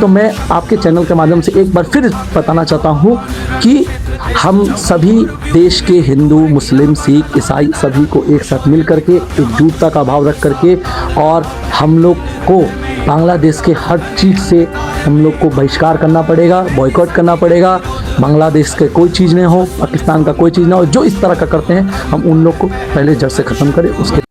तो मैं आपके चैनल के माध्यम से एक बार फिर बताना चाहता हूँ कि हम सभी देश के हिंदू, मुस्लिम, सिख, ईसाई सभी को एक साथ मिल करके एकजुटता का भाव रख करके और हम लोग को बांग्लादेश के हर चीज़ से हम लोग को बहिष्कार करना पड़ेगा, बॉयकॉट करना पड़ेगा। बांग्लादेश के कोई चीज़ नहीं हो, पाकिस्तान का कोई चीज़ ना हो, जो इस तरह का करते हैं हम उन लोग को पहले जड़ से ख़त्म करें। उसके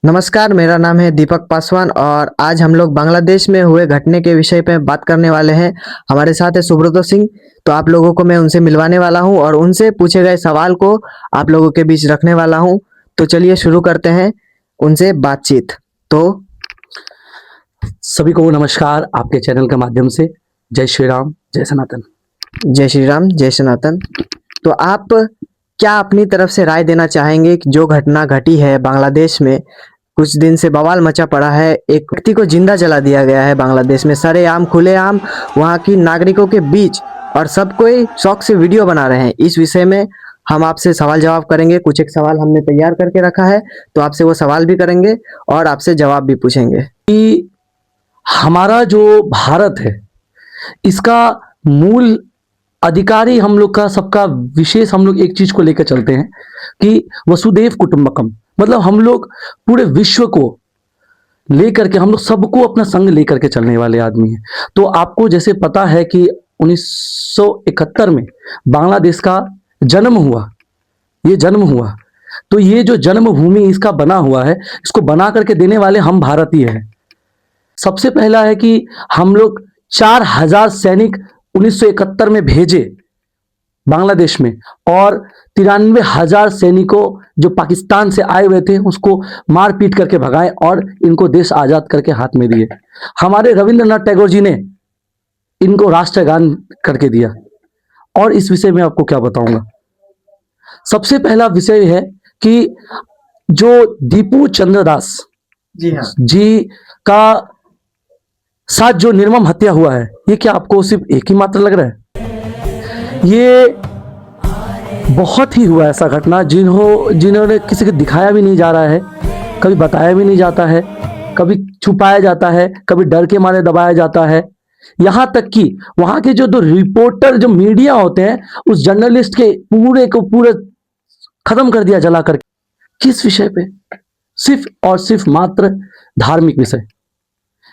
नमस्कार, मेरा नाम है दीपक पासवान और आज हम लोग बांग्लादेश में हुए घटने के विषय पे बात करने वाले हैं। हमारे साथ है सुब्रतो सिंह। तो आप लोगों को मैं उनसे मिलवाने वाला हूं और उनसे पूछे गए सवाल को आप लोगों के बीच रखने वाला हूं। तो चलिए शुरू करते हैं उनसे बातचीत। तो सभी को नमस्कार, आपके चैनल के माध्यम से जय श्री राम, जय सनातन। जय श्री राम, जय सनातन। तो आप क्या अपनी तरफ से राय देना चाहेंगे कि जो घटना घटी है बांग्लादेश में, कुछ दिन से बवाल मचा पड़ा है, एक व्यक्ति को जिंदा जला दिया गया है बांग्लादेश में, सरेआम खुलेआम वहाँ की नागरिकों के बीच, और सब कोई शौक से वीडियो बना रहे हैं। इस विषय में हम आपसे सवाल जवाब करेंगे। कुछ एक सवाल हमने तैयार करके रखा है, तो आपसे वो सवाल भी करेंगे और आपसे जवाब भी पूछेंगे। कि हमारा जो भारत है, इसका मूल अधिकारी हम लोग का, सबका विशेष हम लोग एक चीज को लेकर चलते हैं कि वसुदेव कुटुंबकम, मतलब हम लोग पूरे विश्व को लेकर के, हम लोग सबको अपना संग लेकर के चलने वाले आदमी हैं। तो आपको जैसे पता है कि 1971 में बांग्लादेश का जन्म हुआ, ये जन्म हुआ, तो ये जो जन्मभूमि इसका बना हुआ है, इसको बना करके देने वाले हम भारतीय हैं। सबसे पहला है कि हम लोग 4000 सैनिक 1971 में भेजे बांग्लादेश में, और 93,000 सैनिकों जो पाकिस्तान से आए हुए थे उसको मार पीट करके भगाए और इनको देश आजाद करके हाथ में दिए। हमारे रविंद्रनाथ टैगोर जी ने इनको राष्ट्रगान करके दिया। और इस विषय में आपको क्या बताऊंगा। सबसे पहला विषय है कि जो दीपू चंद्र दास जी का साथ जो निर्मम हत्या हुआ है, ये क्या आपको सिर्फ एक ही मात्र लग रहा है? ये बहुत ही हुआ ऐसा घटना जिन्होंने किसी को दिखाया भी नहीं जा रहा है, कभी बताया भी नहीं जाता है, कभी छुपाया जाता है, कभी डर के मारे दबाया जाता है। यहां तक कि वहां के जो रिपोर्टर, जो मीडिया होते हैं, उस जर्नलिस्ट के पूरे को पूरे खत्म कर दिया जला करके। किस विषय पे? सिर्फ और सिर्फ मात्र धार्मिक विषय।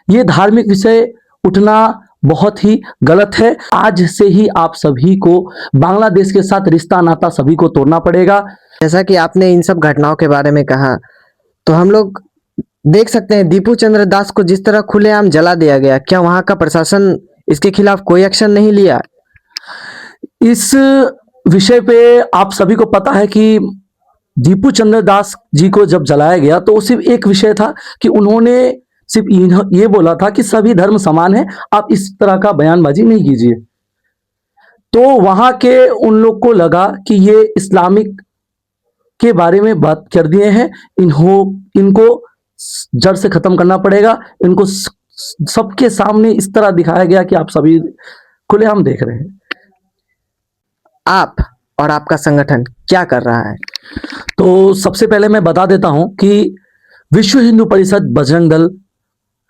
ये धार्मिक विषय उठना बहुत ही गलत है। आज से ही आप सभी को बांग्लादेश के साथ रिश्ता नाता सभी को तोड़ना पड़ेगा। जैसा कि आपने इन सब घटनाओं के बारे में कहा, तो हम लोग देख सकते हैं दीपू चंद्र दास को जिस तरह खुलेआम जला दिया गया, क्या वहां का प्रशासन इसके खिलाफ कोई एक्शन नहीं लिया? इस विषय पे आप सभी को पता है कि दीपू चंद्र दास जी को जब जलाया गया तो सिर्फ एक विषय था कि उन्होंने सिर्फ ये बोला था कि सभी धर्म समान है, आप इस तरह का बयानबाजी नहीं कीजिए। तो वहां के उन लोग को लगा कि ये इस्लामिक के बारे में बात कर दिए हैं, इनको जड़ से खत्म करना पड़ेगा। इनको सबके सामने इस तरह दिखाया गया कि आप सभी खुलेआम देख रहे हैं। आप और आपका संगठन क्या कर रहा है? तो सबसे पहले मैं बता देता हूं कि विश्व हिंदू परिषद, बजरंग दल,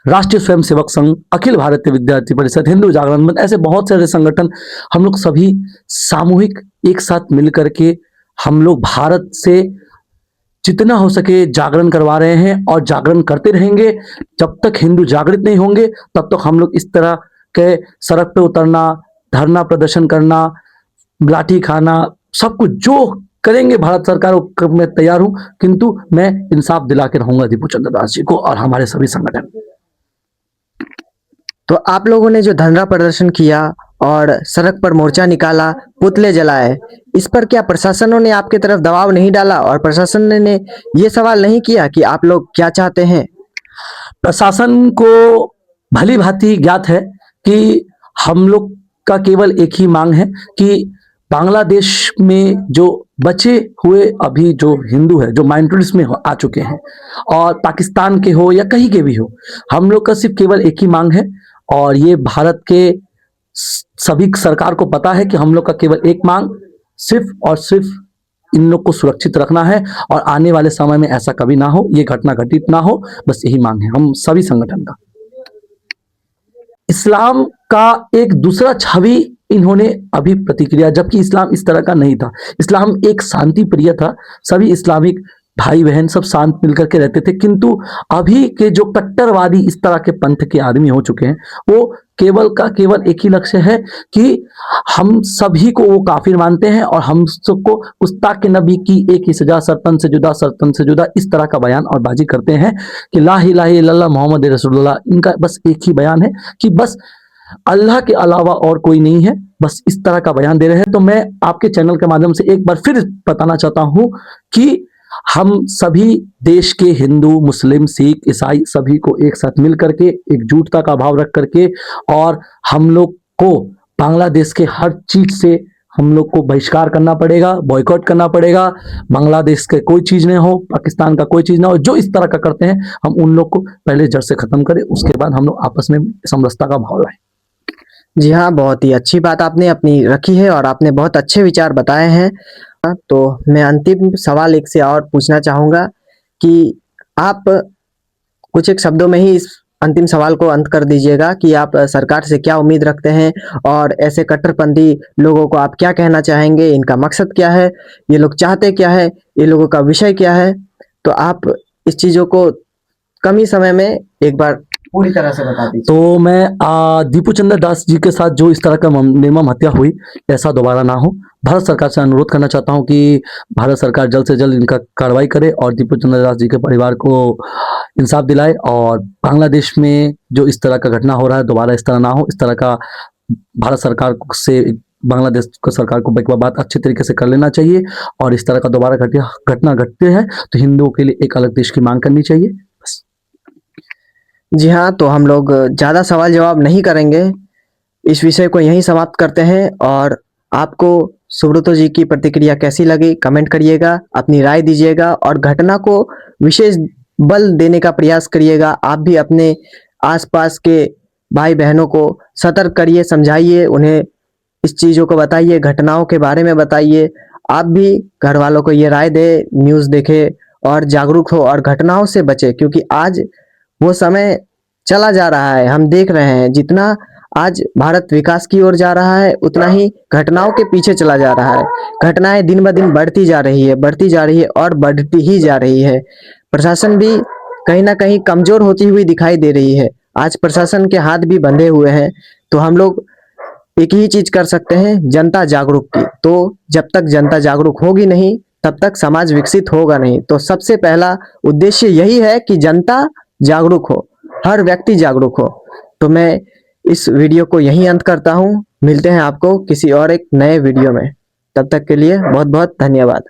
राष्ट्रीय स्वयंसेवक संघ, अखिल भारतीय विद्यार्थी परिषद, हिंदू जागरण मंच, ऐसे बहुत सारे संगठन, हम लोग सभी सामूहिक एक साथ मिलकर के हम लोग भारत से जितना हो सके जागरण करवा रहे हैं और जागरण करते रहेंगे। जब तक हिंदू जागृत नहीं होंगे तब तक हम लोग इस तरह के सड़क पे उतरना, धरना प्रदर्शन करना, लाठी खाना, सब कुछ जो करेंगे भारत सरकार को मैं तैयार हूं, किंतु मैं इंसाफ दिला के रहूंगा दीपू चंद्र दास जी को और हमारे सभी संगठन। तो आप लोगों ने जो धरना प्रदर्शन किया और सड़क पर मोर्चा निकाला, पुतले जलाए, इस पर क्या प्रशासनों ने आपके तरफ दबाव नहीं डाला और प्रशासन ने ये सवाल नहीं किया कि आप लोग क्या चाहते हैं? प्रशासन को भली भांति ज्ञात है कि हम लोग का केवल एक ही मांग है कि बांग्लादेश में जो बचे हुए अभी जो हिंदू है, जो माइनॉरिटीज में आ चुके हैं, और पाकिस्तान के हो या कहीं के भी हो, हम लोग का सिर्फ केवल एक ही मांग है। और ये भारत के सभी सरकार को पता है कि हम लोग का केवल एक मांग सिर्फ और सिर्फ इन लोग को सुरक्षित रखना है और आने वाले समय में ऐसा कभी ना हो, ये घटना घटित ना हो, बस यही मांग है हम सभी संगठन का। इस्लाम का एक दूसरा छवि इन्होंने अभी प्रतिक्रिया, जबकि इस्लाम इस तरह का नहीं था। इस्लाम एक शांति प्रिय था, सभी इस्लामिक भाई बहन सब शांत मिलकर के रहते थे। किंतु अभी के जो कट्टरवादी इस तरह के पंथ के आदमी हो चुके हैं, वो केवल का केवल एक ही लक्ष्य है कि हम सभी को वो काफिर मानते हैं और हम सबको गुस्ताख के नबी की एक ही सजा, सरतन से जुदा, इस तरह का बयान और बाजी करते हैं कि ला इलाहा इल्लल्लाह मोहम्मद रसूलुल्लाह। इनका बस एक ही बयान है कि बस अल्लाह के अलावा और कोई नहीं है, बस इस तरह का बयान दे रहे हैं। तो मैं आपके चैनल के माध्यम से एक बार फिर बताना चाहता हूं कि हम सभी देश के हिंदू, मुस्लिम, सिख, ईसाई सभी को एक साथ मिल करके एकजुटता का भाव रख करके, और हम लोग को बांग्लादेश के हर चीज से हम लोग को बहिष्कार करना पड़ेगा, बॉयकॉट करना पड़ेगा। बांग्लादेश के कोई चीज नहीं हो, पाकिस्तान का कोई चीज ना हो। जो इस तरह का करते हैं, हम उन लोग को पहले जड़ से खत्म करें, उसके बाद हम लोग आपस में समरसता का भाव लाएं। जी हाँ, बहुत ही अच्छी बात आपने अपनी रखी है और आपने बहुत अच्छे विचार बताए हैं। तो मैं अंतिम सवाल एक से और पूछना चाहूँगा कि आप कुछ एक शब्दों में ही इस अंतिम सवाल को अंत कर दीजिएगा कि आप सरकार से क्या उम्मीद रखते हैं और ऐसे कट्टरपंथी लोगों को आप क्या कहना चाहेंगे, इनका मकसद क्या है, ये लोग चाहते क्या है, ये लोगों का विषय क्या है। तो आप इस चीज़ों को कम ही समय में एक बार पूरी तरह से बता दीजिए। तो मैं दीपू चंद्र दास जी के साथ जो इस तरह का निर्मम हत्या हुई, ऐसा दोबारा ना हो। भारत सरकार से अनुरोध करना चाहता हूं कि भारत सरकार जल्द से जल्द इनका कार्रवाई करे और दीपू चंद्र दास जी के परिवार को इंसाफ दिलाए, और बांग्लादेश में जो इस तरह का घटना हो रहा है दोबारा इस तरह ना हो। इस तरह का भारत सरकार से बांग्लादेश को सरकार को एक बात अच्छे तरीके से कर लेना चाहिए, और इस तरह का दोबारा घटना घटते हैं तो हिंदुओं के लिए एक अलग देश की मांग करनी चाहिए। बस। जी हाँ, तो हम लोग ज़्यादा सवाल जवाब नहीं करेंगे, इस विषय को यहीं समाप्त करते हैं। और आपको सुब्रतो जी की प्रतिक्रिया कैसी लगी कमेंट करिएगा, अपनी राय दीजिएगा और घटना को विशेष बल देने का प्रयास करिएगा। आप भी अपने आसपास के भाई बहनों को सतर्क करिए, समझाइए, उन्हें इस चीज़ों को बताइए, घटनाओं के बारे में बताइए। आप भी घर वालों को ये राय दें, न्यूज़ देखें और जागरूक हो और घटनाओं से बचे, क्योंकि आज वो समय चला जा रहा है। हम देख रहे हैं जितना आज भारत विकास की ओर जा रहा है, उतना ही घटनाओं के पीछे चला जा रहा है। घटनाएं दिन ब दिन बढ़ती जा रही है और बढ़ती ही जा रही है। प्रशासन भी कहीं ना कहीं कमजोर होती हुई दिखाई दे रही है। आज प्रशासन के हाथ भी बंधे हुए हैं। तो हम लोग एक ही चीज कर सकते हैं, जनता जागरूक की। तो जब तक जनता जागरूक होगी नहीं, तब तक समाज विकसित होगा नहीं। तो सबसे पहला उद्देश्य यही है कि जनता जागरूक हो, हर व्यक्ति जागरूक हो। तो मैं इस वीडियो को यहीं अंत करता हूँ। मिलते हैं आपको किसी और एक नए वीडियो में। तब तक के लिए बहुत बहुत धन्यवाद।